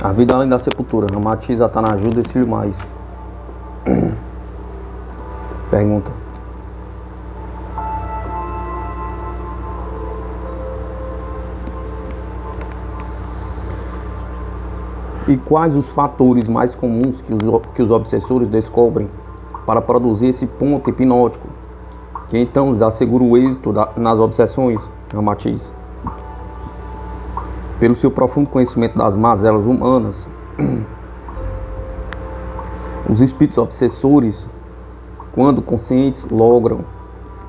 A vida além da sepultura. Ramatiz, Atanajuda e Cílio Mais. Pergunta. E quais os fatores mais comuns que os obsessores descobrem para produzir esse ponto hipnótico, que então lhes assegura o êxito nas obsessões? Ramatiz. Pelo seu profundo conhecimento das mazelas humanas, os espíritos obsessores, quando conscientes, logram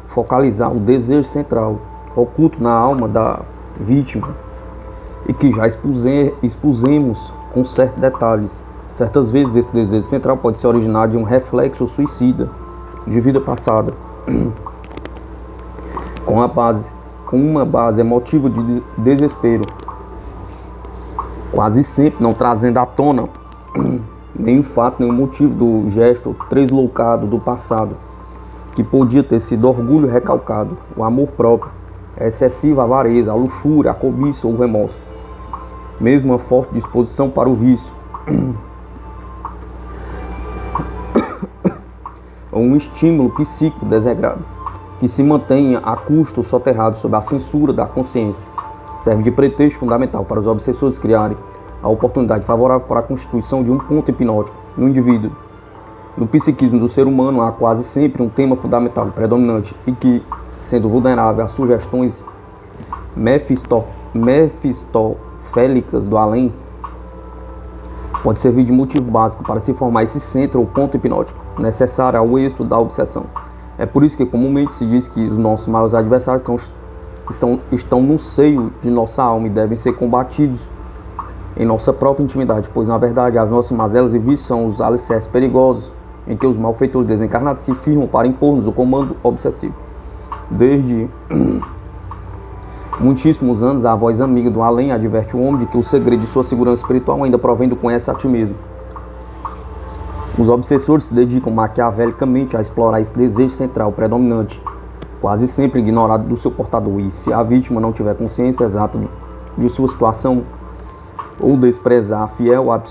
focalizar o desejo central oculto na alma da vítima e que já expusemos com certos detalhes. Certas vezes esse desejo central pode se originar de um reflexo suicida de vida passada, com uma base emotiva de desespero, quase sempre não trazendo à tona nenhum fato, nenhum motivo do gesto tresloucado do passado, que podia ter sido orgulho recalcado, o amor próprio, a excessiva avareza, a luxúria, a cobiça ou o remorso, mesmo uma forte disposição para o vício, ou um estímulo psíquico desregrado, que se mantém a custo soterrado sob a censura da consciência, serve de pretexto fundamental para os obsessores criarem a oportunidade favorável para a constituição de um ponto hipnótico no indivíduo. No psiquismo do ser humano há quase sempre um tema fundamental predominante e que, sendo vulnerável às sugestões mefistofélicas do além, pode servir de motivo básico para se formar esse centro ou ponto hipnótico necessário ao êxito da obsessão. É por isso que comumente se diz que os nossos maiores adversários estão no seio de nossa alma e devem ser combatidos em nossa própria intimidade, pois na verdade as nossas mazelas e vícios são os alicerces perigosos em que os malfeitores desencarnados se firmam para impor-nos o comando obsessivo. Desde muitíssimos anos, a voz amiga do além adverte o homem de que o segredo de sua segurança espiritual ainda provém do conhece a ti mesmo. Os obsessores se dedicam maquiavelicamente a explorar esse desejo central predominante, quase sempre ignorado do seu portador, e se a vítima não tiver consciência exata de sua situação ou desprezar a fiel a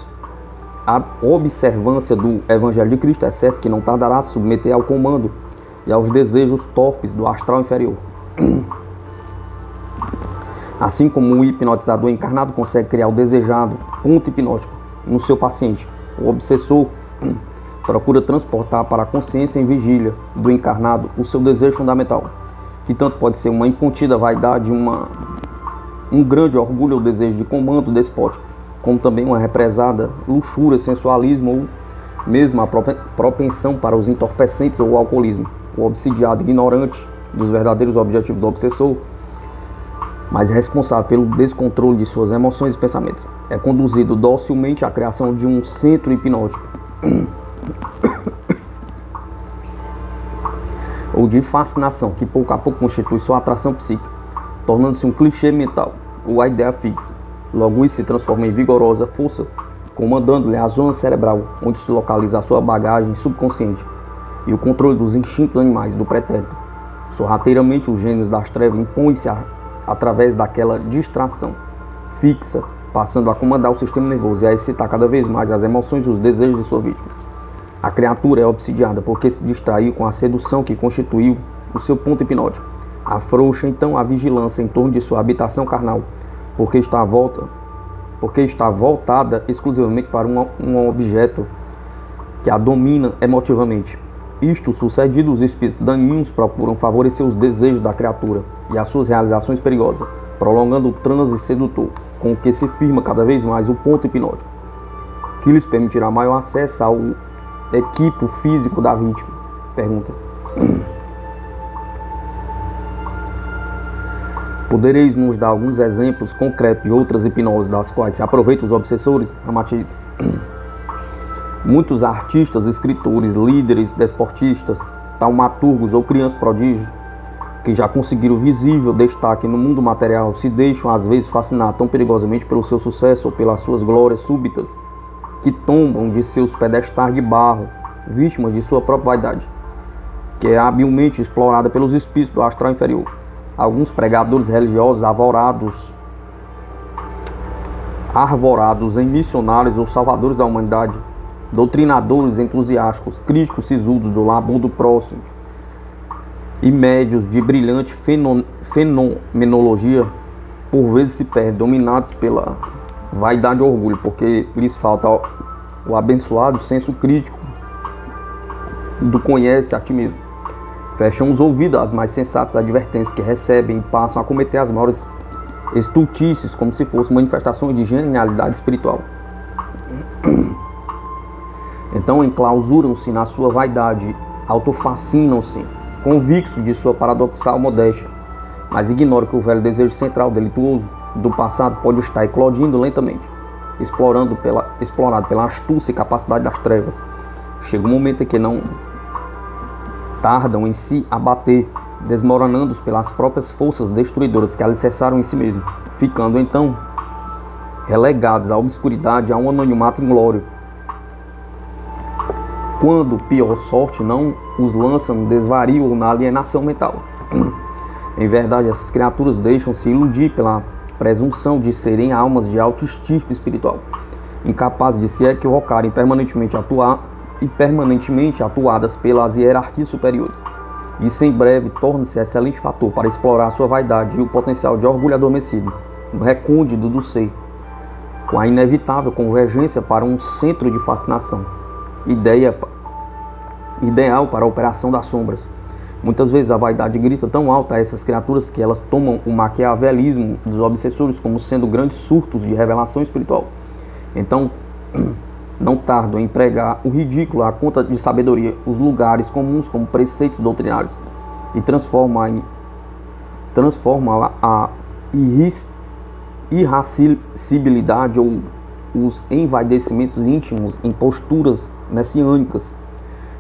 observância do Evangelho de Cristo, é certo que não tardará a se submeter ao comando e aos desejos torpes do astral inferior. Assim como o hipnotizador encarnado consegue criar o desejado ponto hipnótico no seu paciente, o obsessor procura transportar para a consciência em vigília do encarnado o seu desejo fundamental, que tanto pode ser uma incontida vaidade, um grande orgulho ou desejo de comando despótico, como também uma represada luxúria, sensualismo ou mesmo a propensão para os entorpecentes ou o alcoolismo. O obsidiado ignorante dos verdadeiros objetivos do obsessor, mas responsável pelo descontrole de suas emoções e pensamentos, é conduzido docilmente à criação de um centro hipnótico ou de fascinação, que pouco a pouco constitui sua atração psíquica, tornando-se um clichê mental ou a ideia fixa. Logo isso se transforma em vigorosa força, comandando-lhe a zona cerebral, onde se localiza a sua bagagem subconsciente e o controle dos instintos animais do pretérito. Sorrateiramente, os gênios das trevas impõem-se através daquela distração fixa, passando a comandar o sistema nervoso e a excitar cada vez mais as emoções e os desejos de sua vítima. A criatura é obsidiada porque se distraiu com a sedução que constituiu o seu ponto hipnótico. Afrouxa então a vigilância em torno de sua habitação carnal, porque está voltada exclusivamente para um objeto que a domina emotivamente. Isto sucedido, os espíritos daninhos procuram favorecer os desejos da criatura e as suas realizações perigosas, prolongando o transe sedutor, com o que se firma cada vez mais o ponto hipnótico, que lhes permitirá maior acesso ao equipo físico da vítima. Pergunta. Podereis nos dar alguns exemplos concretos de outras hipnoses das quais se aproveitam os obsessores? Ramatiz. Muitos artistas, escritores, líderes, desportistas, taumaturgos ou crianças prodígios que já conseguiram visível destaque no mundo material se deixam às vezes fascinar tão perigosamente pelo seu sucesso ou pelas suas glórias súbitas que tombam de seus pedestais de barro, vítimas de sua própria vaidade, que é habilmente explorada pelos espíritos do astral inferior. Alguns pregadores religiosos arvorados em missionários ou salvadores da humanidade, doutrinadores entusiásticos, críticos sisudos do labor do próximo e médios de brilhante fenomenologia, por vezes se perdem, dominados pela vaidade e orgulho, porque lhes falta o abençoado senso crítico do conhece a ti mesmo. Fecham os ouvidos às mais sensatas advertências que recebem e passam a cometer as maiores estultices, como se fossem manifestações de genialidade espiritual. Então enclausuram-se na sua vaidade, autofascinam-se, convictos de sua paradoxal modéstia, mas ignoram que o velho desejo central delituoso do passado pode estar eclodindo lentamente, explorado pela astúcia e capacidade das trevas. Chega um momento em que não tardam em se abater, desmoronando-os pelas próprias forças destruidoras que alicerçaram em si mesmo, ficando então relegados à obscuridade, a um anonimato inglório, quando pior sorte não os lança no desvario ou na alienação mental. Em verdade, essas criaturas deixam-se iludir pela presunção de serem almas de alto estirpe espiritual, incapazes de se equivocarem, permanentemente atuadas pelas hierarquias superiores. Isso em breve torna-se excelente fator para explorar sua vaidade e o potencial de orgulho adormecido no recôndito do ser, com a inevitável convergência para um centro de fascinação, ideal para a operação das sombras. Muitas vezes a vaidade grita tão alta a essas criaturas que elas tomam o maquiavelismo dos obsessores como sendo grandes surtos de revelação espiritual. Então, não tardam em empregar o ridículo à conta de sabedoria, os lugares comuns como preceitos doutrinários, e transforma a irascibilidade ou os envaidecimentos íntimos em posturas messiânicas.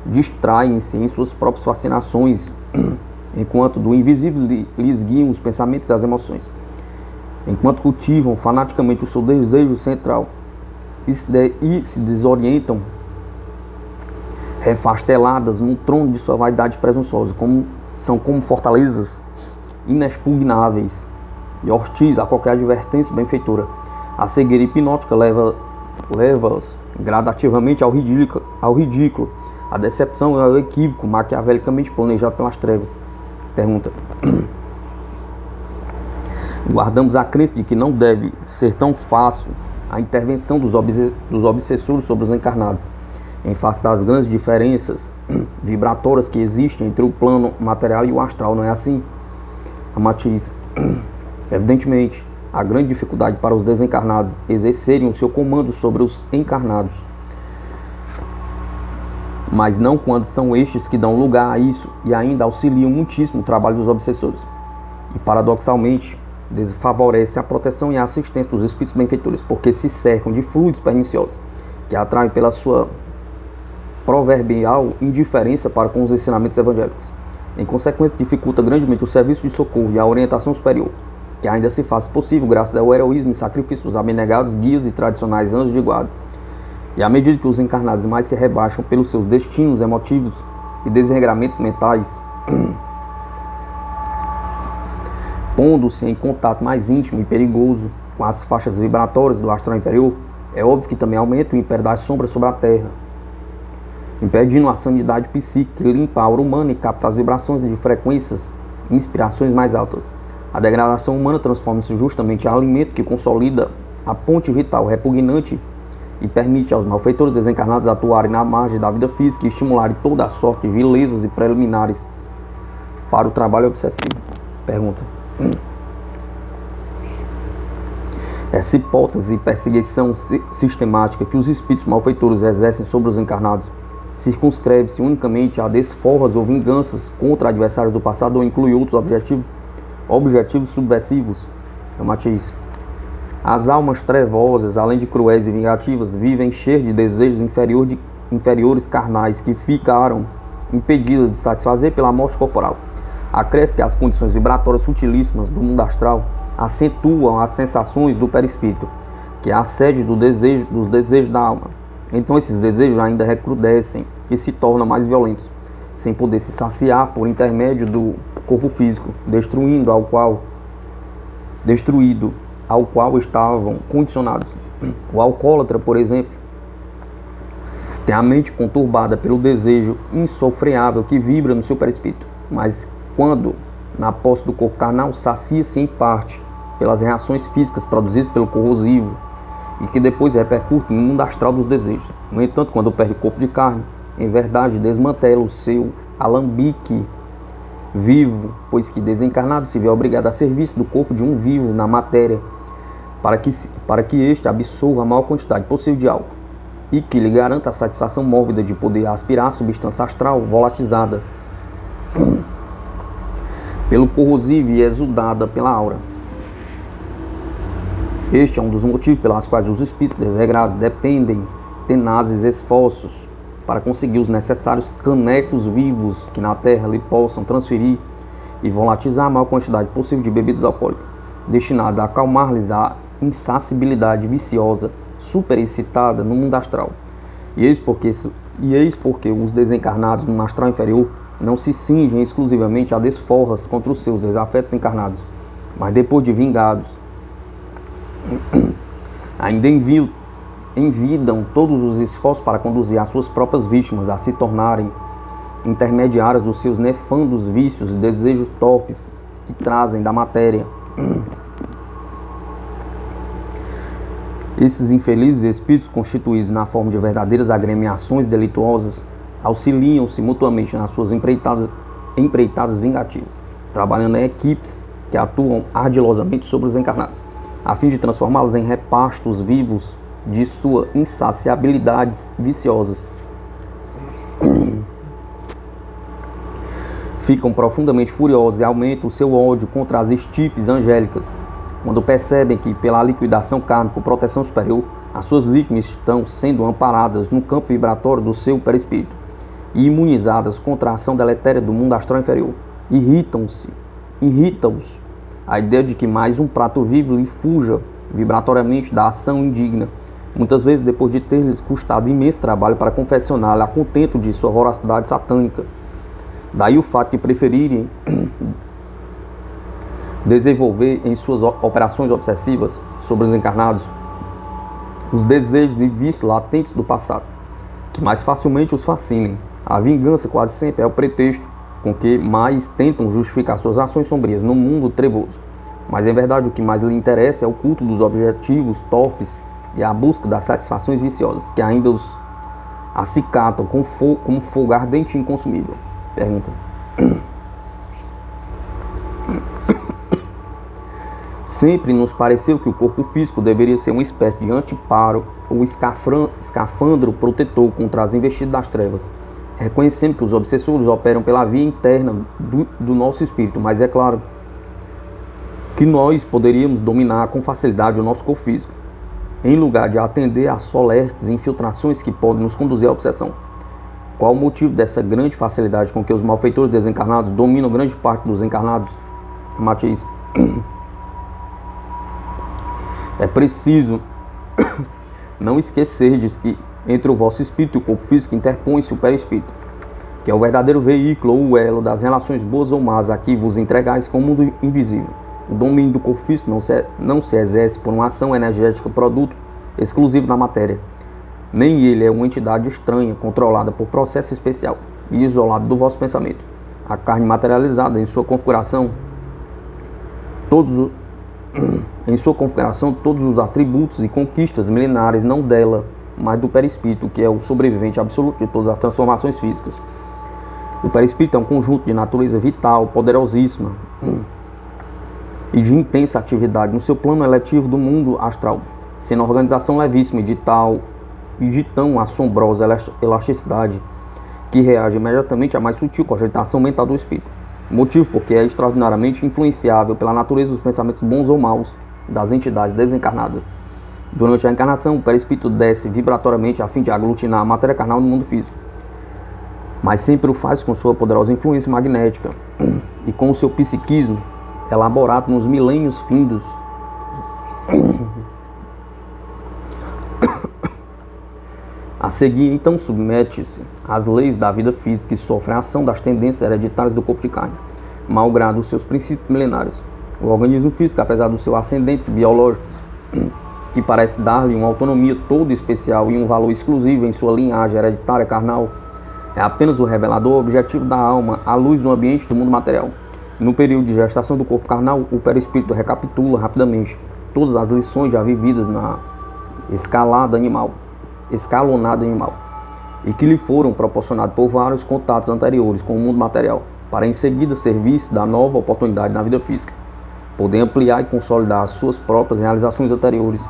Distraem-se em suas próprias fascinações, enquanto do invisível lhes guiam os pensamentos e as emoções, enquanto cultivam fanaticamente o seu desejo central e se desorientam, refasteladas no trono de sua vaidade presunçosa, são como fortalezas inexpugnáveis e hostis a qualquer advertência benfeitora. A cegueira hipnótica leva-os gradativamente ao ridículo, a decepção é o equívoco maquiavelicamente planejado pelas trevas. Pergunta: guardamos a crença de que não deve ser tão fácil a intervenção dos obsessores sobre os encarnados, em face das grandes diferenças vibratórias que existem entre o plano material e o astral, não é assim? A Matiz: evidentemente, há grande dificuldade para os desencarnados exercerem o seu comando sobre os encarnados, mas não quando são estes que dão lugar a isso e ainda auxiliam muitíssimo o trabalho dos obsessores. E, paradoxalmente, desfavorece a proteção e a assistência dos espíritos benfeitores, porque se cercam de fluidos perniciosos, que atraem pela sua proverbial indiferença para com os ensinamentos evangélicos. Em consequência, dificulta grandemente o serviço de socorro e a orientação superior, que ainda se faz possível graças ao heroísmo e sacrifício dos abnegados guias e tradicionais anjos de guarda. E à medida que os encarnados mais se rebaixam pelos seus destinos emotivos e desregramentos mentais, pondo-se em contato mais íntimo e perigoso com as faixas vibratórias do astral inferior, é óbvio que também aumenta o império das sombras sobre a Terra, impedindo a sanidade psíquica que limpa a aura humana e capta as vibrações de frequências e inspirações mais altas. A degradação humana transforma-se justamente em alimento que consolida a ponte vital repugnante e permite aos malfeitores desencarnados atuarem na margem da vida física e estimularem toda a sorte de vilezas e preliminares para o trabalho obsessivo. Pergunta: essa hipótese de perseguição sistemática que os espíritos malfeitores exercem sobre os encarnados circunscreve-se unicamente a desforras ou vinganças contra adversários do passado ou inclui outros objetivos subversivos? Matiz: as almas trevosas, além de cruéis e vingativas, vivem cheias de desejos inferiores carnais que ficaram impedidas de satisfazer pela morte corporal. Acresce que as condições vibratórias sutilíssimas do mundo astral acentuam as sensações do perispírito, que é a sede dos desejos da alma. Então esses desejos ainda recrudescem e se tornam mais violentos, sem poder se saciar por intermédio do corpo físico, destruído ao qual estavam condicionados. O alcoólatra, por exemplo, tem a mente conturbada pelo desejo insofreável que vibra no seu perispírito, mas quando, na posse do corpo carnal, sacia-se em parte pelas reações físicas produzidas pelo corrosivo e que depois repercutem no mundo astral dos desejos. No entanto, quando perde o corpo de carne, em verdade desmantela o seu alambique vivo, pois que desencarnado se vê obrigado a serviço do corpo de um vivo na matéria, para que este absorva a maior quantidade possível de álcool e que lhe garanta a satisfação mórbida de poder aspirar a substância astral volatilizada pelo corrosivo e exudada pela aura. Este é um dos motivos pelos quais os espíritos desregrados dependem tenazes esforços para conseguir os necessários canecos vivos que na Terra lhe possam transferir e volatilizar a maior quantidade possível de bebidas alcoólicas, destinada a acalmar-lhes a insacibilidade viciosa superexcitada no mundo astral. E eis porque os desencarnados no astral inferior não se cingem exclusivamente a desforras contra os seus desafetos encarnados, mas depois de vingados, ainda envidam todos os esforços para conduzir as suas próprias vítimas a se tornarem intermediárias dos seus nefandos vícios e desejos torpes que trazem da matéria. Esses infelizes espíritos, constituídos na forma de verdadeiras agremiações delituosas, auxiliam-se mutuamente nas suas empreitadas vingativas, trabalhando em equipes que atuam ardilosamente sobre os encarnados, a fim de transformá-los em repastos vivos de suas insaciabilidades viciosas. Ficam profundamente furiosos e aumentam o seu ódio contra as estirpes angélicas, quando percebem que, pela liquidação kármica ou proteção superior, as suas vítimas estão sendo amparadas no campo vibratório do seu perispírito e imunizadas contra a ação deletéria do mundo astral inferior. Irrita-os a ideia de que mais um prato vivo lhe fuja vibratoriamente da ação indigna, muitas vezes depois de ter-lhes custado imenso trabalho para confeccioná-la a contento de sua voracidade satânica. Daí o fato de preferirem desenvolver em suas operações obsessivas sobre os encarnados os desejos e vícios latentes do passado, que mais facilmente os fascinem. A vingança quase sempre é o pretexto com que mais tentam justificar suas ações sombrias no mundo trevoso. Mas em verdade o que mais lhe interessa é o culto dos objetivos torpes e a busca das satisfações viciosas, que ainda os acicatam como fogo ardente e inconsumível. Pergunta. Sempre nos pareceu que o corpo físico deveria ser uma espécie de anteparo ou escafandro protetor contra as investidas das trevas, reconhecendo que os obsessores operam pela via interna do nosso espírito, mas é claro que nós poderíamos dominar com facilidade o nosso corpo físico, em lugar de atender às solertes infiltrações que podem nos conduzir à obsessão. Qual o motivo dessa grande facilidade com que os malfeitores desencarnados dominam grande parte dos encarnados? Matiz. É preciso não esquecerdes que entre o vosso espírito e o corpo físico interpõe-se o perispírito, que é o verdadeiro veículo ou o elo das relações boas ou más a que vos entregais com o mundo invisível. O domínio do corpo físico não se exerce por uma ação energética produto exclusivo da matéria, nem ele é uma entidade estranha, controlada por processo especial e isolado do vosso pensamento. A carne materializada em sua configuração, todos os atributos e conquistas milenares não dela, mas do perispírito, que é o sobrevivente absoluto de todas as transformações físicas. O perispírito é um conjunto de natureza vital, poderosíssima e de intensa atividade no seu plano eletivo do mundo astral, sendo a organização levíssima e de tão assombrosa elasticidade que reage imediatamente à mais sutil cogitação mental do espírito. Motivo porque é extraordinariamente influenciável pela natureza dos pensamentos bons ou maus das entidades desencarnadas. Durante a encarnação, o perispírito desce vibratoriamente a fim de aglutinar a matéria carnal no mundo físico, mas sempre o faz com sua poderosa influência magnética e com o seu psiquismo elaborado nos milênios findos. A seguir, então, submete-se às leis da vida física e sofre a ação das tendências hereditárias do corpo de carne, malgrado os seus princípios milenários. O organismo físico, apesar dos seus ascendentes biológicos, que parece dar-lhe uma autonomia toda especial e um valor exclusivo em sua linhagem hereditária carnal, é apenas o revelador objetivo da alma à luz do ambiente do mundo material. No período de gestação do corpo carnal, o perispírito recapitula rapidamente todas as lições já vividas na escalonada animal, e que lhe foram proporcionadas por vários contatos anteriores com o mundo material, para em seguida servir-se da nova oportunidade na vida física, poder ampliar e consolidar as suas próprias realizações anteriores.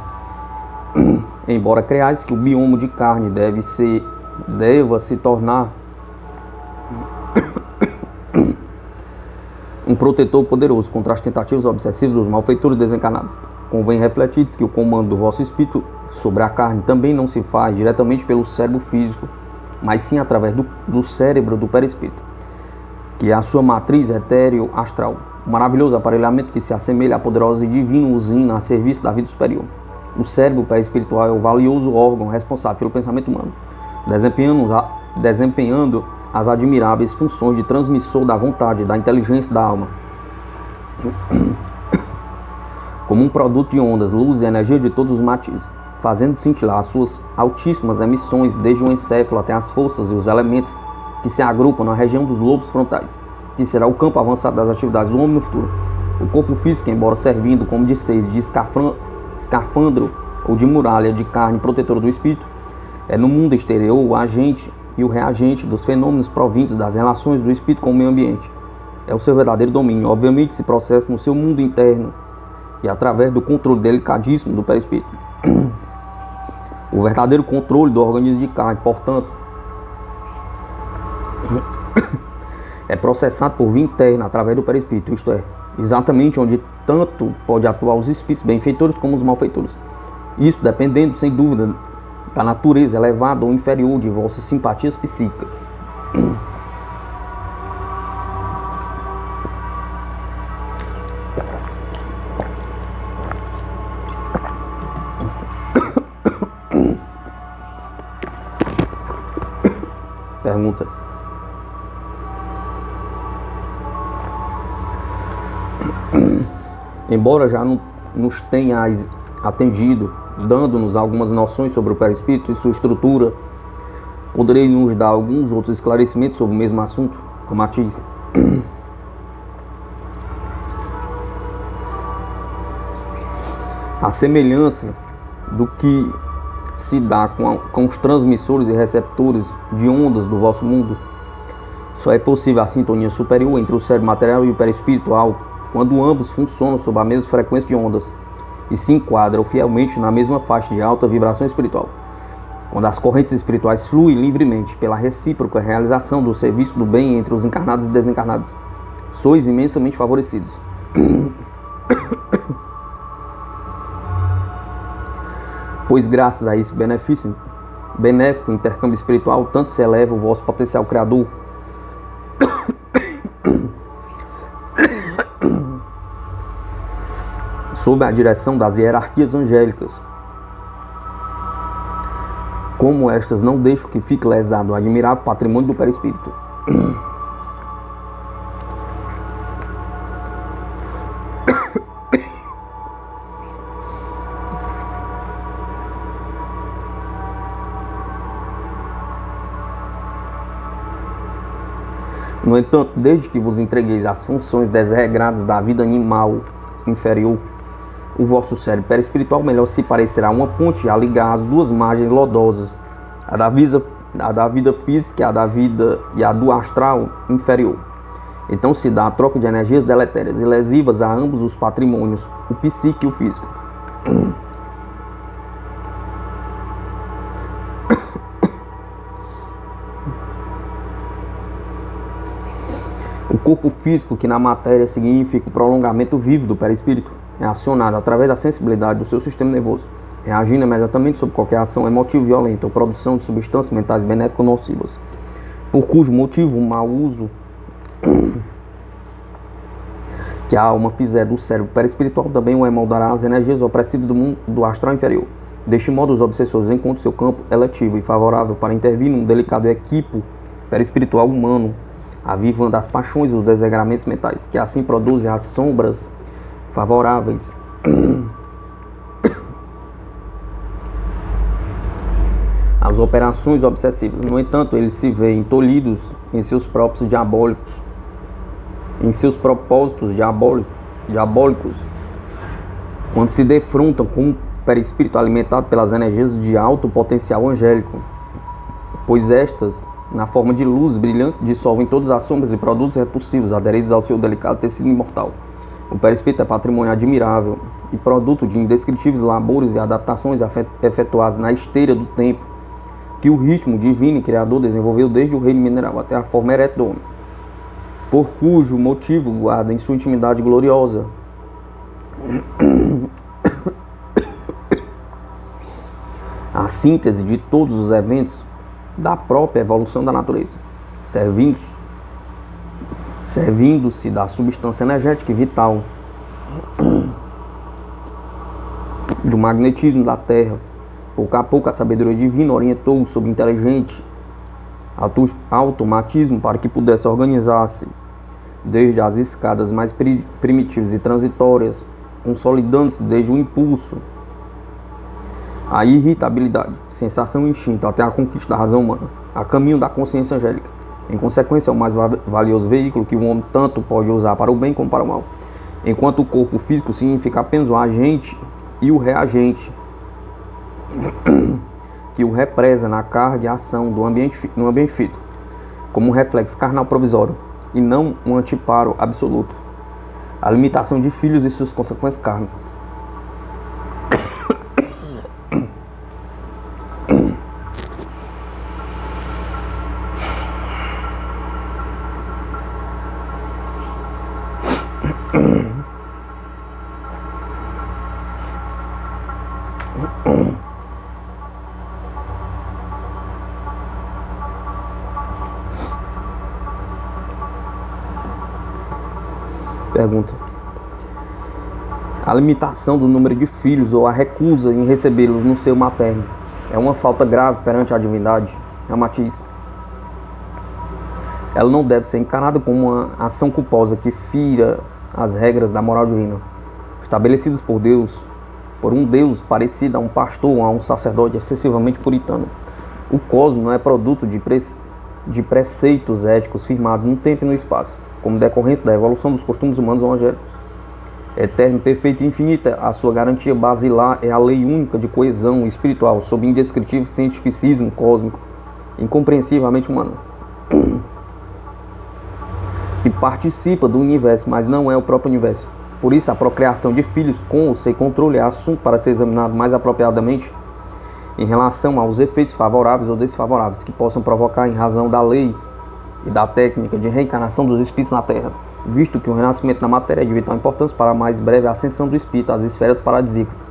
Embora creais que o bioma de carne deva se tornar um protetor poderoso contra as tentativas obsessivas dos malfeitores desencarnados, convém refletir que o comando do vosso espírito sobre a carne também não se faz diretamente pelo cérebro físico, mas sim através do cérebro do perispírito, que é a sua matriz etéreo-astral, um maravilhoso aparelhamento que se assemelha à poderosa e divina usina a serviço da vida superior. O cérebro perispiritual é o valioso órgão responsável pelo pensamento humano, desempenhando as admiráveis funções de transmissor da vontade, da inteligência da alma. Como um produto de ondas, luz e energia de todos os matizes, fazendo cintilar as suas altíssimas emissões desde o encéfalo até as forças e os elementos que se agrupam na região dos lobos frontais, que será o campo avançado das atividades do homem no futuro. O corpo físico, embora servindo, como disseis, de escafandro ou de muralha de carne protetora do espírito, é no mundo exterior o agente e o reagente dos fenômenos provindos das relações do espírito com o meio ambiente. É o seu verdadeiro domínio. Obviamente se processa no seu mundo interno e através do controle delicadíssimo do perispírito. O verdadeiro controle do organismo de carne, portanto, é processado por via interna através do perispírito, isto é, exatamente onde tanto pode atuar os espíritos benfeitores como os malfeitores. Isso dependendo, sem dúvida, da natureza elevada ou inferior de vossas simpatias psíquicas. Pergunta: embora já nos tenhais atendido, dando-nos algumas noções sobre o perispírito e sua estrutura, poderei nos dar alguns outros esclarecimentos sobre o mesmo assunto? Ramatiz. A semelhança do que se dá com os transmissores e receptores de ondas do vosso mundo, só é possível a sintonia superior entre o cérebro material e o perispiritual quando ambos funcionam sob a mesma frequência de ondas e se enquadram fielmente na mesma faixa de alta vibração espiritual. Quando as correntes espirituais fluem livremente pela recíproca realização do serviço do bem entre os encarnados e desencarnados, sois imensamente favorecidos. Pois graças a esse benéfico intercâmbio espiritual, tanto se eleva o vosso potencial criador, sob a direção das hierarquias angélicas, como estas não deixam que fique lesado o admirável patrimônio do perispírito. No entanto, desde que vos entregueis às funções desregradas da vida animal inferior, o vosso cérebro perispiritual melhor se parecerá uma ponte a ligar as duas margens lodosas, a da vida física e a do astral inferior. Então se dá a troca de energias deletérias e lesivas a ambos os patrimônios, o psíquico e o físico. O corpo físico, que na matéria significa o prolongamento vivo do perispírito, é acionado através da sensibilidade do seu sistema nervoso, reagindo imediatamente sobre qualquer ação emotiva violenta ou produção de substâncias mentais benéficas ou nocivas, por cujo motivo o mau uso que a alma fizer do cérebro perispiritual também o emoldará as energias opressivas do mundo do astral inferior. Deste modo, os obsessores encontram seu campo eletivo e favorável para intervir num delicado equipo perispiritual humano, avivando as paixões e os desregramentos mentais, que assim produzem as sombras favoráveis as operações obsessivas. No entanto, eles se veem tolhidos em seus próprios diabólicos, em seus propósitos diabólicos, quando se defrontam com um perispírito alimentado pelas energias de alto potencial angélico, pois estas, na forma de luz brilhante, dissolvem todas as sombras e produtos repulsivos aderidos ao seu delicado tecido imortal. O perispírito é patrimônio admirável e produto de indescritíveis labores e adaptações efetuadas na esteira do tempo, que o ritmo divino e criador desenvolveu desde o reino mineral até a forma ereta do homem, por cujo motivo guarda em sua intimidade gloriosa a síntese de todos os eventos da própria evolução da natureza, servindo-se da substância energética e vital do magnetismo da Terra. Pouco a pouco a sabedoria divina orientou-o sob inteligente automatismo para que pudesse organizar-se desde as escadas mais primitivas e transitórias, consolidando-se desde o impulso, a irritabilidade, sensação e instinto, até a conquista da razão humana, a caminho da consciência angélica. Em consequência, é o mais valioso veículo que o homem tanto pode usar para o bem como para o mal, enquanto o corpo físico significa apenas o agente e o reagente que o represa na carga e ação no ambiente físico, como um reflexo carnal provisório e não um antiparo absoluto. A limitação de filhos e suas consequências kármicas. Pergunta: a limitação do número de filhos ou a recusa em recebê-los no seio materno é uma falta grave perante a divindade? Ramatiz: ela não deve ser encarada como uma ação culposa que fira as regras da moral divina, estabelecidas por Deus, por um Deus parecido a um pastor ou a um sacerdote excessivamente puritano. O cosmos não é produto de preceitos éticos firmados no tempo e no espaço, como decorrência da evolução dos costumes humanos ou angélicos. Eterno, perfeito e infinita, a sua garantia basilar é a lei única de coesão espiritual, sob indescritível cientificismo cósmico, incompreensivelmente humano, que participa do universo, mas não é o próprio universo. Por isso, a procriação de filhos com ou sem controle é assunto para ser examinado mais apropriadamente em relação aos efeitos favoráveis ou desfavoráveis que possam provocar em razão da lei e da técnica de reencarnação dos espíritos na Terra, visto que o renascimento na matéria é de vital importância para a mais breve ascensão do espírito às esferas paradisíacas.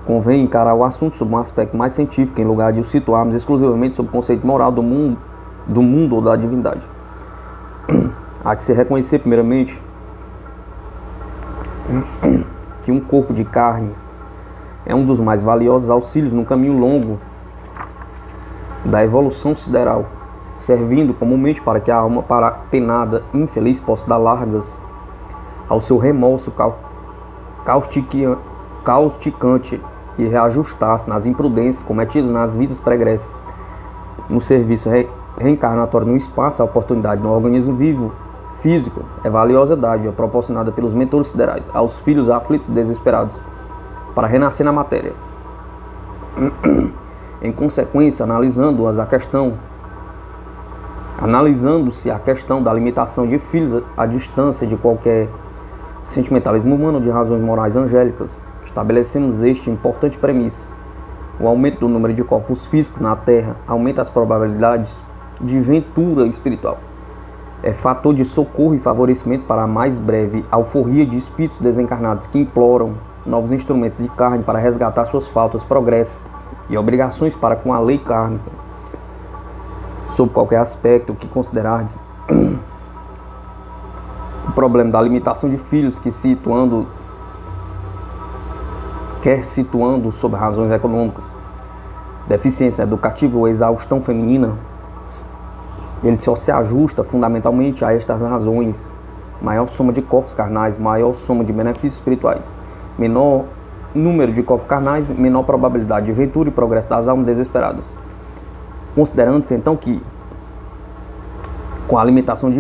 Convém encarar o assunto sob um aspecto mais científico, em lugar de o situarmos exclusivamente sob o conceito moral do mundo ou da divindade. Há que se reconhecer, primeiramente, que um corpo de carne é um dos mais valiosos auxílios no caminho longo da evolução sideral, servindo comumente para que a alma penada, infeliz, possa dar largas ao seu remorso causticante e reajustar-se nas imprudências cometidas nas vidas pregressas. No serviço reencarnatório no espaço, a oportunidade no organismo vivo físico é valiosa dádiva proporcionada pelos mentores siderais aos filhos aflitos e desesperados para renascer na matéria. Em consequência, analisando-se a questão da limitação de filhos à distância de qualquer sentimentalismo humano de razões morais angélicas, estabelecemos este importante premissa: o aumento do número de corpos físicos na Terra aumenta as probabilidades de ventura espiritual. É fator de socorro e favorecimento para a mais breve alforria de espíritos desencarnados que imploram novos instrumentos de carne para resgatar suas faltas, progressos e obrigações para com a lei kármica. Sob qualquer aspecto que considerardes, o problema da limitação de filhos quer situando sob razões econômicas, deficiência educativa ou exaustão feminina, ele só se ajusta fundamentalmente a estas razões: maior soma de corpos carnais, maior soma de benefícios espirituais, menor número de corpos carnais, menor probabilidade de ventura e progresso das almas desesperadas. Considerando-se então que, com a limitação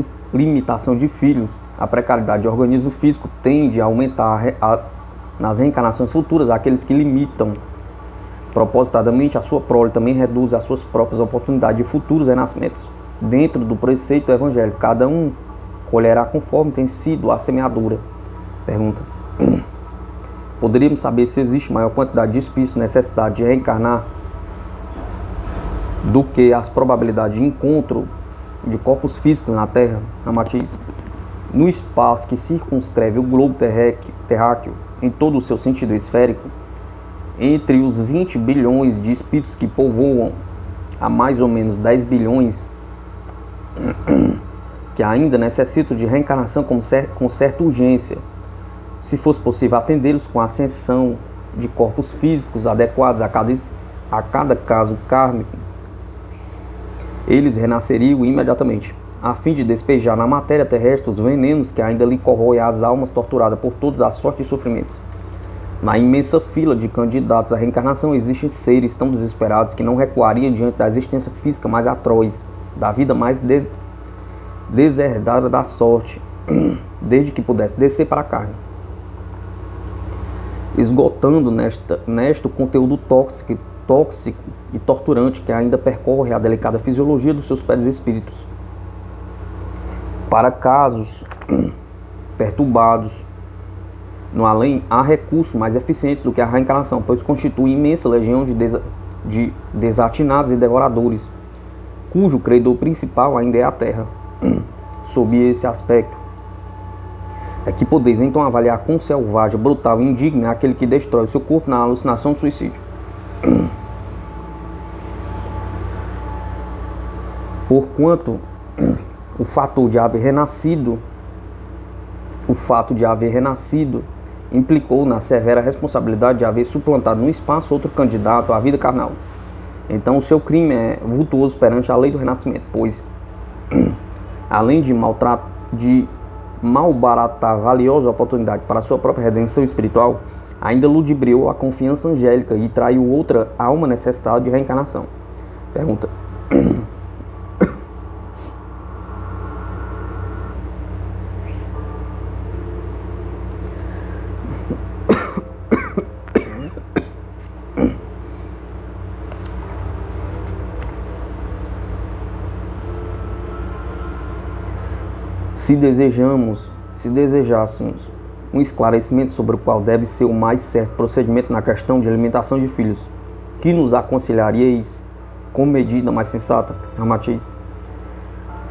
de filhos, a precariedade de organismos físicos tende a aumentar nas reencarnações futuras. Aqueles que limitam propositadamente a sua prole também reduzem as suas próprias oportunidades de futuros renascimentos. Dentro do preceito evangélico, cada um colherá conforme tem sido a semeadura. Pergunta: poderíamos saber se existe maior quantidade de espíritos necessidade de reencarnar do que as probabilidades de encontro de corpos físicos na Terra? Ramatiz: no espaço que circunscreve o globo terráqueo em todo o seu sentido esférico, entre os 20 bilhões de espíritos que povoam a mais ou menos 10 bilhões que ainda necessitam de reencarnação com certa urgência, se fosse possível atendê-los com a ascensão de corpos físicos adequados a cada caso kármico, eles renasceriam imediatamente, a fim de despejar na matéria terrestre os venenos que ainda lhe corroem as almas torturadas por todas as sortes de sofrimentos. Na imensa fila de candidatos à reencarnação existem seres tão desesperados que não recuariam diante da existência física mais atroz, da vida mais deserdada da sorte, desde que pudesse descer para a carne, esgotando neste o conteúdo tóxico e torturante que ainda percorre a delicada fisiologia dos seus perispíritos. Para casos perturbados no além, há recursos mais eficientes do que a reencarnação, pois constitui imensa legião de desatinados e devoradores, cujo credor principal ainda é a Terra. Sob esse aspecto, é que podeis então avaliar quão selvagem, brutal e indigno é aquele que destrói o seu corpo na alucinação do suicídio. Porquanto o fato de haver renascido implicou na severa responsabilidade de haver suplantado no espaço outro candidato à vida carnal. Então o seu crime é vultuoso perante a lei do renascimento, pois, além de malbaratar valiosa oportunidade para a sua própria redenção espiritual, ainda ludibriou a confiança angélica e traiu outra alma necessitada de reencarnação. Pergunta: se desejássemos um esclarecimento sobre o qual deve ser o mais certo procedimento na questão de alimentação de filhos, que nos aconselharíeis com medida mais sensata? Ramatiz: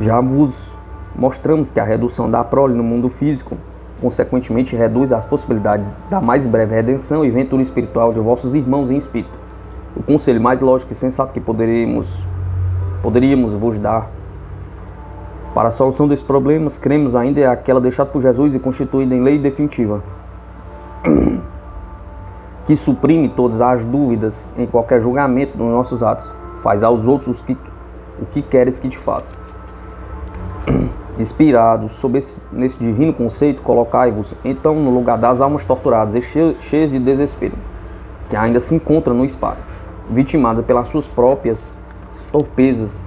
já vos mostramos que a redução da prole no mundo físico consequentemente reduz as possibilidades da mais breve redenção e ventura espiritual de vossos irmãos em espírito. O conselho mais lógico e sensato que poderíamos vos dar para a solução desses problemas, cremos ainda, é aquela deixada por Jesus e constituída em lei definitiva, que suprime todas as dúvidas em qualquer julgamento dos nossos atos. Faz aos outros o que queres que te faça. Inspirados nesse divino conceito, colocai-vos então no lugar das almas torturadas e cheias de desespero, que ainda se encontram no espaço, vitimadas pelas suas próprias torpezas.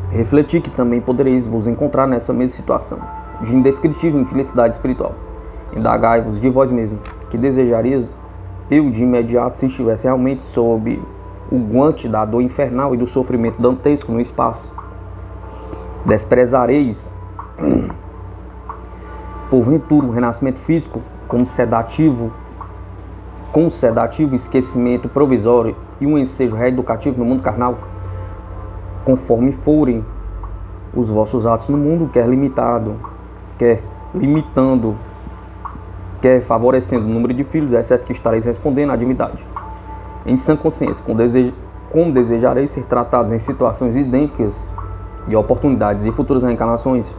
Refleti que também podereis vos encontrar nessa mesma situação de indescritível infelicidade espiritual. Indagai-vos de vós mesmo, que desejarias eu de imediato se estivesse realmente sob o guante da dor infernal e do sofrimento dantesco no espaço. Desprezareis porventura o renascimento físico com sedativo esquecimento provisório e um ensejo reeducativo no mundo carnal, conforme forem os vossos atos no mundo, quer limitando, quer favorecendo o número de filhos, é certo que estareis respondendo à divindade. Em sã consciência, como desejareis ser tratados em situações idênticas de oportunidades e futuras reencarnações,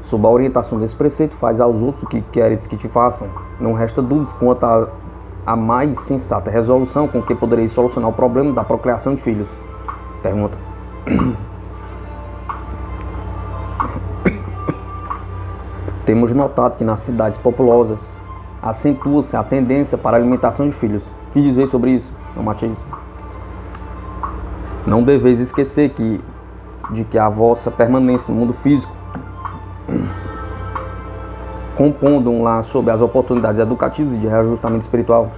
sob a orientação desse preceito, faz aos outros o que queres que te façam. Não resta dúvidas quanto à mais sensata resolução com que podereis solucionar o problema da procriação de filhos. Pergunta: temos notado que nas cidades populosas acentua-se a tendência para a alimentação de filhos. Que dizer sobre isso, não Matias? Não deveis esquecer de que a vossa permanência no mundo físico, compondo um lar sob as oportunidades educativas e de reajustamento espiritual,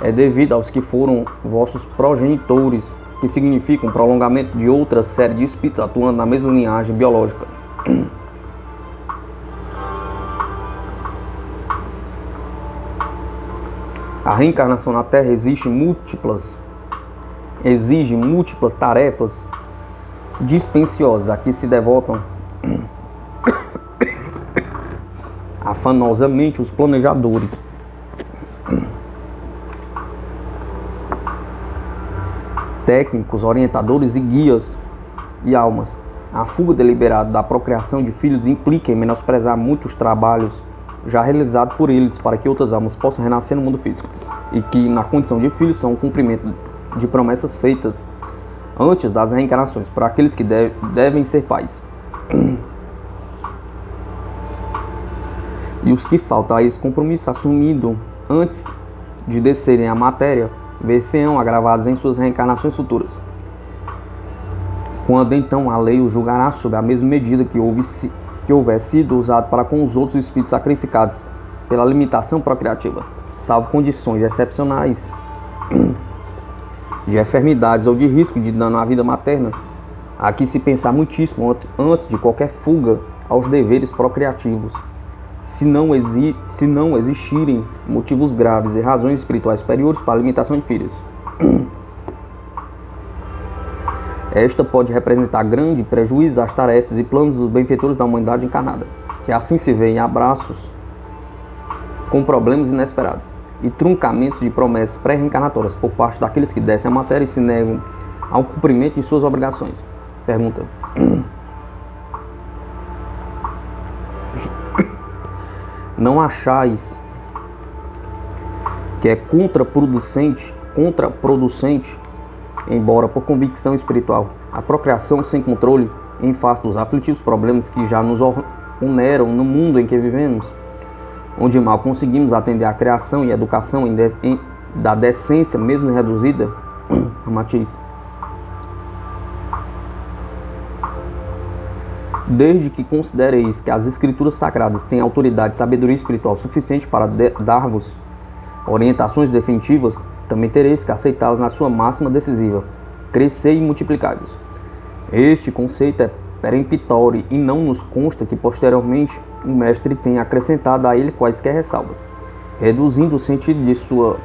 é devido aos que foram vossos progenitores, que significa um prolongamento de outra série de espíritos atuando na mesma linhagem biológica. A reencarnação na Terra exige múltiplas tarefas dispensiosas a que se devotam afanosamente os planejadores. Técnicos, orientadores e guias e almas. A fuga deliberada da procriação de filhos implica em menosprezar muitos trabalhos já realizados por eles para que outras almas possam renascer no mundo físico e que, na condição de filhos, são o cumprimento de promessas feitas antes das reencarnações para aqueles que devem ser pais. E os que faltam a esse compromisso assumido antes de descerem à matéria, ver-se-ão agravados em suas reencarnações futuras. Quando então a lei o julgará sob a mesma medida que houver sido usado para com os outros espíritos sacrificados pela limitação procriativa, salvo condições excepcionais de enfermidades ou de risco de dano à vida materna, há que se pensar muitíssimo antes de qualquer fuga aos deveres procriativos, se não existirem motivos graves e razões espirituais superiores para a limitação de filhos. Esta pode representar grande prejuízo às tarefas e planos dos benfeitores da humanidade encarnada, que assim se vê em abraços com problemas inesperados e truncamentos de promessas pré-reencarnatórias por parte daqueles que descem a matéria e se negam ao cumprimento de suas obrigações. Pergunta: não achais que é contraproducente, embora por convicção espiritual, a procriação sem controle em face dos aflitivos problemas que já nos oneram no mundo em que vivemos, onde mal conseguimos atender à criação e educação da decência mesmo reduzida? Matiz. Desde que considereis que as escrituras sagradas têm autoridade e sabedoria espiritual suficiente para dar-vos orientações definitivas, também tereis que aceitá-las na sua máxima decisiva: crescei e multiplicai-vos. Este conceito é peremptório e não nos consta que posteriormente o mestre tenha acrescentado a ele quaisquer ressalvas, reduzindo o sentido de sua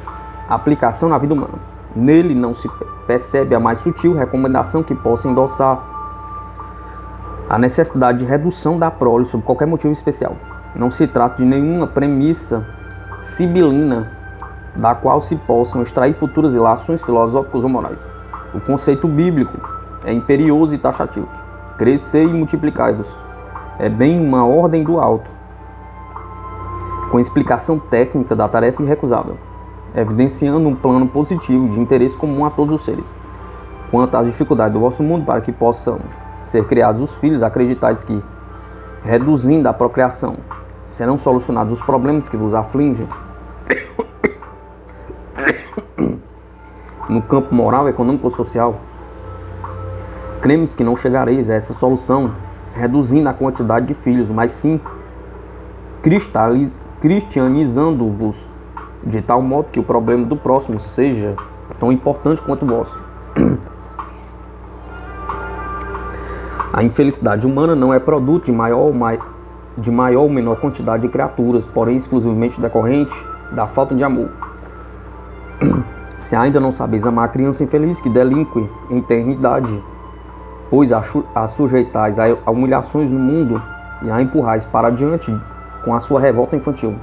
aplicação na vida humana. Nele não se percebe a mais sutil recomendação que possa endossar a necessidade de redução da prole sob qualquer motivo especial. Não se trata de nenhuma premissa sibilina da qual se possam extrair futuras ilações filosóficas ou morais. O conceito bíblico é imperioso e taxativo: crescei e multiplicai-vos. É bem uma ordem do alto, com explicação técnica da tarefa irrecusável, evidenciando um plano positivo de interesse comum a todos os seres. Quanto às dificuldades do vosso mundo para que possam ser criados os filhos, acreditais que, reduzindo a procriação, serão solucionados os problemas que vos afligem no campo moral, econômico ou social. Cremos que não chegareis a essa solução reduzindo a quantidade de filhos, mas sim cristianizando-vos de tal modo que o problema do próximo seja tão importante quanto o vosso. A infelicidade humana não é produto de maior ou menor quantidade de criaturas, porém exclusivamente decorrente da falta de amor. Se ainda não sabeis amar a criança infeliz que delinque em eternidade, pois a sujeitais a humilhações no mundo e a empurrais para adiante com a sua revolta infantil,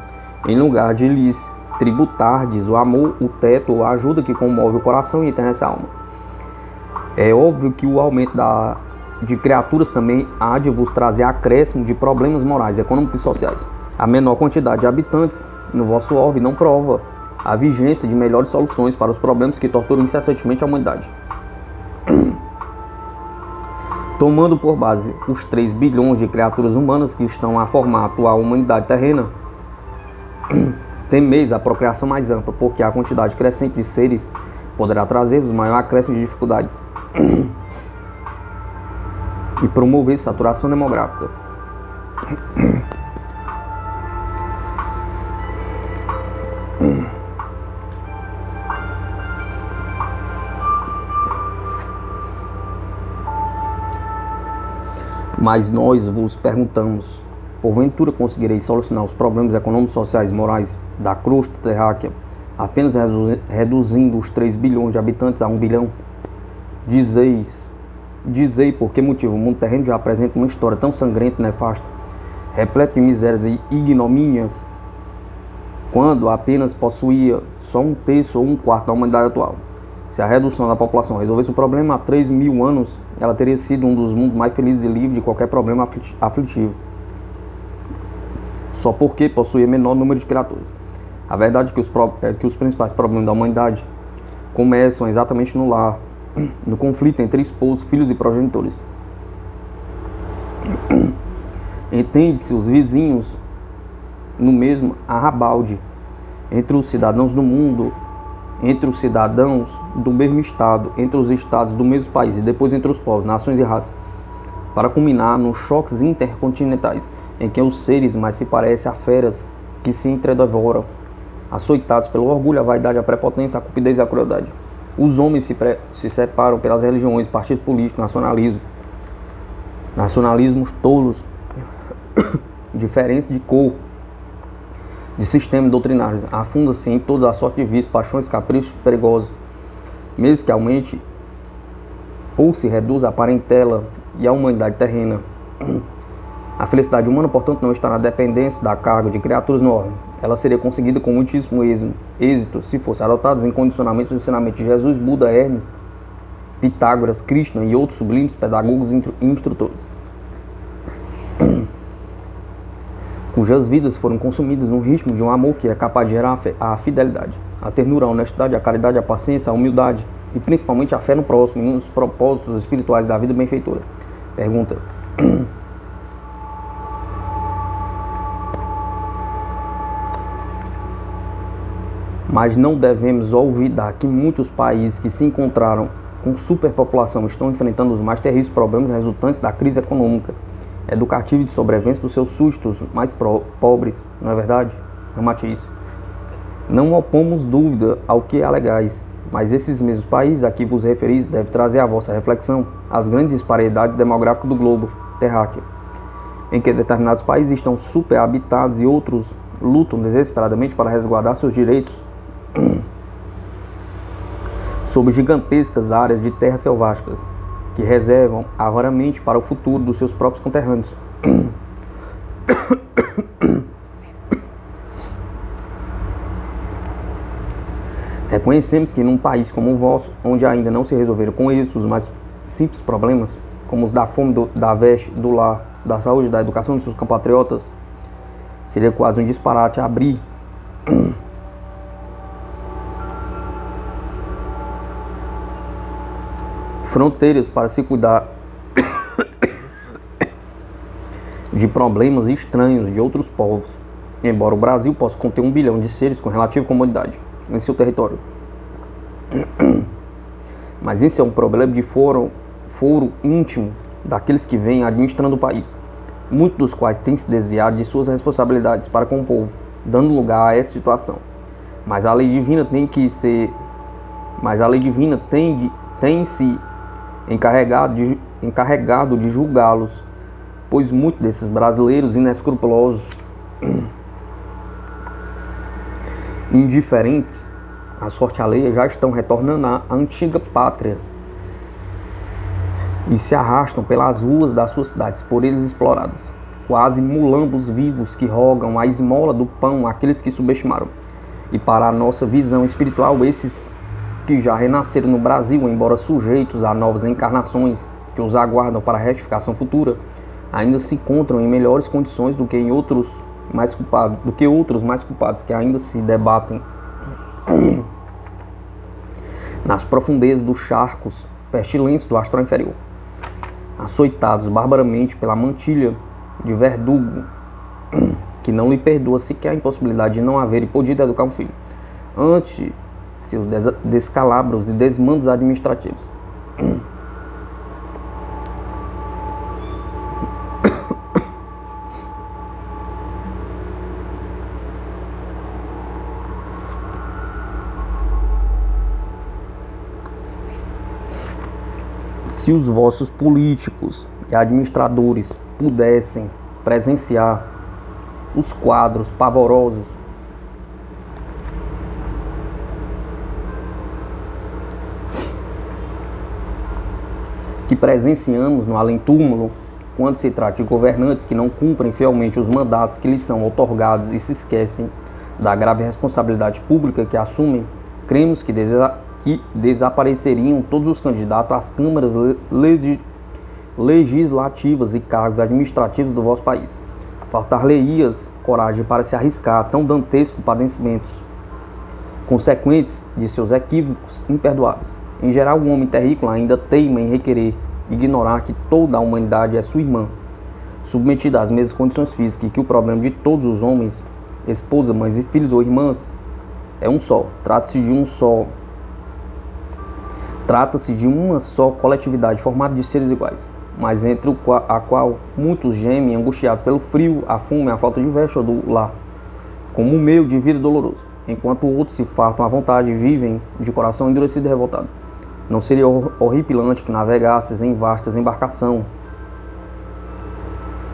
em lugar de lhes tributardes o amor, o teto ou a ajuda que comove o coração e enternece a alma. É óbvio que o aumento de criaturas também há de vos trazer acréscimo de problemas morais, econômicos e sociais. A menor quantidade de habitantes no vosso orbe não prova a vigência de melhores soluções para os problemas que torturam incessantemente a humanidade. Tomando por base os 3 bilhões de criaturas humanas que estão a formar a atual humanidade terrena, Temeis a procriação mais ampla, porque a quantidade crescente de seres poderá trazer-vos maior acréscimo de dificuldades e promover saturação demográfica. Mas nós vos perguntamos: porventura conseguireis solucionar os problemas econômicos, sociais e morais da crosta terráquea apenas reduzindo os 3 bilhões de habitantes a 1 bilhão? Dizei por que motivo o mundo terreno já apresenta uma história tão sangrenta e nefasta, repleta de misérias e ignomínias, quando apenas possuía só 1/3 ou 1/4 da humanidade atual. Se a redução da população resolvesse o problema há 3.000 anos, ela teria sido um dos mundos mais felizes e livres de qualquer problema aflitivo, só porque possuía menor número de criaturas. A verdade é que os principais problemas da humanidade começam exatamente no lar, no conflito entre esposos, filhos e progenitores. Entende-se os vizinhos no mesmo arrabalde, entre os cidadãos do mundo, entre os cidadãos do mesmo estado, entre os estados do mesmo país e depois entre os povos, nações e raças, para culminar nos choques intercontinentais, em que os seres mais se parecem a feras que se entredevoram, açoitados pelo orgulho, a vaidade, a prepotência, a cupidez e a crueldade. Os homens se separam pelas religiões, partidos políticos, nacionalismos tolos, diferentes de cor, de sistemas doutrinários, afunda-se em toda a sorte de vícios, paixões, caprichos perigosos, mesmo que aumente ou se reduza a parentela e a humanidade terrena. A felicidade humana, portanto, não está na dependência da carga de criaturas no órgão. Ela seria conseguida com muitíssimo êxito se fossem adotados em condicionamentos dos ensinamentos de Jesus, Buda, Hermes, Pitágoras, Krishna e outros sublimes pedagogos e instrutores, cujas vidas foram consumidas no ritmo de um amor que é capaz de gerar a fidelidade, a ternura, a honestidade, a caridade, a paciência, a humildade e principalmente a fé no próximo e nos propósitos espirituais da vida benfeitora. Pergunta: mas não devemos olvidar que muitos países que se encontraram com superpopulação estão enfrentando os mais terríveis problemas resultantes da crise econômica, educativa e de sobrevivência dos seus súditos mais pobres, não é verdade? Ramatiz. Não opomos dúvida ao que alegais, mas esses mesmos países a que vos referis devem trazer à vossa reflexão as grandes disparidades demográficas do globo terráqueo, em que determinados países estão superhabitados e outros lutam desesperadamente para resguardar seus direitos sobre gigantescas áreas de terras selváticas, que reservam avaramente para o futuro dos seus próprios conterrâneos. Reconhecemos que num país como o vosso, onde ainda não se resolveram com êxito os mais simples problemas, como os da fome, da veste, do lar, da saúde, da educação dos seus compatriotas, seria quase um disparate abrir fronteiras para se cuidar de problemas estranhos de outros povos, embora o Brasil possa conter 1 bilhão de seres com relativa comodidade em seu território. Mas esse é um problema de foro íntimo daqueles que vêm administrando o país, muitos dos quais têm se desviado de suas responsabilidades para com o povo, dando lugar a essa situação. Mas a lei divina tem se encarregado de julgá-los, pois muitos desses brasileiros inescrupulosos, indiferentes à sorte alheia, já estão retornando à antiga pátria e se arrastam pelas ruas das suas cidades, por eles exploradas, quase mulambos vivos que rogam a esmola do pão àqueles que subestimaram. E para a nossa visão espiritual, esses que já renasceram no Brasil, embora sujeitos a novas encarnações que os aguardam para a retificação futura, ainda se encontram em melhores condições do que outros mais culpados que ainda se debatem nas profundezas dos charcos pestilentes do astral inferior, açoitados barbaramente pela mantilha de verdugo que não lhe perdoa sequer a impossibilidade de não haver e podido educar um filho, ante seus descalabros e desmandos administrativos. Se os vossos políticos e administradores pudessem presenciar os quadros pavorosos que presenciamos no além-túmulo, quando se trata de governantes que não cumprem fielmente os mandatos que lhes são outorgados e se esquecem da grave responsabilidade pública que assumem, cremos que desapareceriam todos os candidatos às câmaras legislativas e cargos administrativos do vosso país. Faltar-lhe-ias coragem para se arriscar a tão dantescos padecimentos, consequentes de seus equívocos imperdoáveis. Em geral, o homem terrícola ainda teima em requerer ignorar que toda a humanidade é sua irmã, submetida às mesmas condições físicas, e que o problema de todos os homens, esposa, mães e filhos ou irmãs, é um só. Trata-se de uma só coletividade formada de seres iguais, mas entre a qual muitos gemem angustiados pelo frio, a fome, a falta de veste ou do lar, como um meio de vida doloroso, enquanto outros se fartam à vontade e vivem de coração endurecido e revoltado. Não seria horripilante que navegasses em vastas embarcações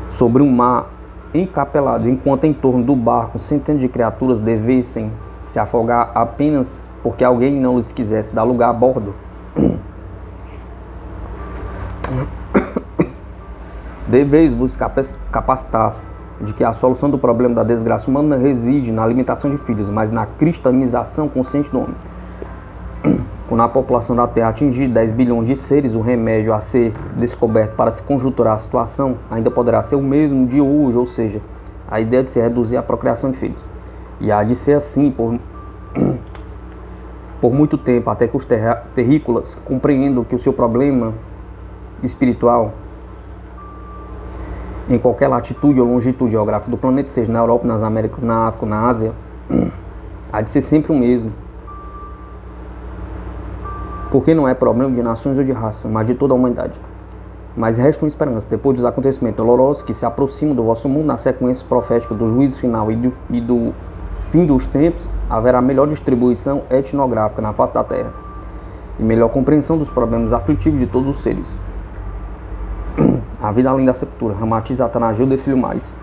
sobre um mar encapelado, enquanto em torno do barco centenas de criaturas devessem se afogar apenas porque alguém não lhes quisesse dar lugar a bordo? Deveis vos capacitar de que a solução do problema da desgraça humana reside na alimentação de filhos, mas na cristanização consciente do homem. Quando a população da Terra atingir 10 bilhões de seres, o remédio a ser descoberto para se conjunturar a situação ainda poderá ser o mesmo de hoje, ou seja, a ideia de se reduzir a procriação de filhos. E há de ser assim por muito tempo, até que os terrícolas compreendam que o seu problema espiritual, em qualquer latitude ou longitude geográfica do planeta, seja na Europa, nas Américas, na África, na Ásia, há de ser sempre o mesmo. Porque não é problema de nações ou de raças, mas de toda a humanidade. Mas resta uma esperança, depois dos acontecimentos dolorosos que se aproximam do vosso mundo, na sequência profética do juízo final e do fim dos tempos, haverá melhor distribuição etnográfica na face da Terra e melhor compreensão dos problemas aflitivos de todos os seres. A vida além da sepultura, Ramatiz Atanagil Decílio Mais.